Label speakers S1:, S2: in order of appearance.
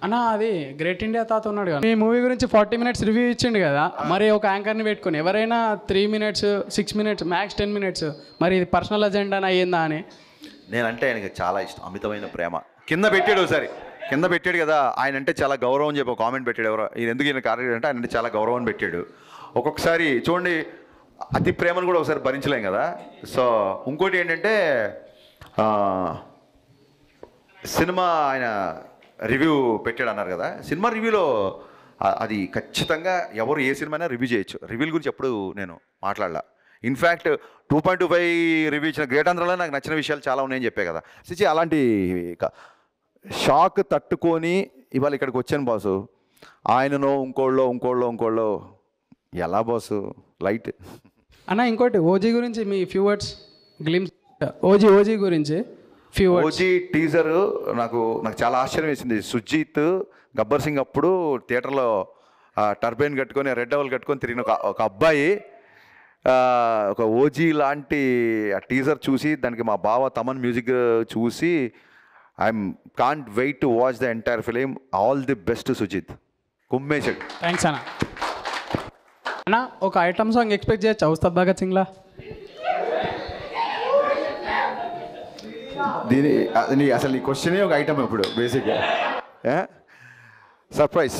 S1: అన్న అది great India తాత ఉన్నాడు కదా, ఈ మూవీ గురించి 40 minutes రివ్యూ ఇచ్చిండు కదా, మరి ఒక యాంకర్ని పెట్టుకుని ఎవరైనా 3 minutes 6 minutes మ్యాక్స్ 10 minutes, మరి ఇది పర్సనల్ అజెండా అయ్యిందా అని.
S2: నేనంటే ఆయనకి చాలా ఇష్టం, అమితమైన ప్రేమ. కింద పెట్టాడు ఒకసారి, కింద పెట్టాడు కదా, ఆయన అంటే చాలా గౌరవం చెప్పి ఒక కామెంట్ పెట్టాడు. ఎవరో ఈయన ఎందుకు ఈయన కార్యక్రమం అంటే ఆయన అంటే చాలా గౌరవం అని పెట్టాడు. ఒక్కొక్కసారి చూడండి అతి ప్రేమను కూడా ఒకసారి భరించలేం కదా. సో ఇంకోటి ఏంటంటే సినిమా ఆయన రివ్యూ పెట్టాడు అన్నారు కదా, సినిమా రివ్యూలో అది ఖచ్చితంగా ఎవరు ఏ సినిమా అయినా రివ్యూ చేయొచ్చు. రివ్యూల గురించి ఎప్పుడు నేను మాట్లాడలా. ఇన్ఫ్యాక్ట్ 2.25 రివ్యూ ఇచ్చిన గ్రేట్ ఆంధ్రలో నాకు నచ్చిన విషయాలు చాలా ఉన్నాయని చెప్పే కదా. సిచి అలాంటి షాక్ తట్టుకొని ఇవాళ ఇక్కడికి వచ్చాను బాసు. ఆయనను ఇంకోళ్ళో ఎలా బాసు లైట్
S1: అన్న. ఇంకోటి ఓజీ గురించి మీ ఫ్యూ వర్డ్స్ గ్లిమ్స్, ఓజీ గురించి ఫ్యూ వర్డ్స్.
S2: ఓజీ టీజర్ నాకు చాలా ఆశ్చర్యం వేసింది. సుజీత్ గబ్బర్ సింగ్ అప్పుడు థియేటర్లో టర్బైన్ కట్టుకొని రెడ్ డవల్ కట్టుకొని తిరిగిన ఒక అబ్బాయి ఒక ఓజీ లాంటి ఆ టీజర్ చూసి దానికి మా బావ తమన్ మ్యూజిక్ చూసి I'm can't wait to watch the entire film. All the best Sujeeth, కుమ్మేశాడు.
S1: థ్యాంక్స్ అన్న. అన్న ఒక ఐటమ్ సాంగ్ ఎక్స్పెక్ట్ చేయొచ్చు ఉస్తాద్ భగత్ సింగ్లా?
S2: దీని అసలు ఈ క్వశ్చనే ఒక ఐటమ్ ఇప్పుడు బేసిక్గా సర్ప్రైజ్.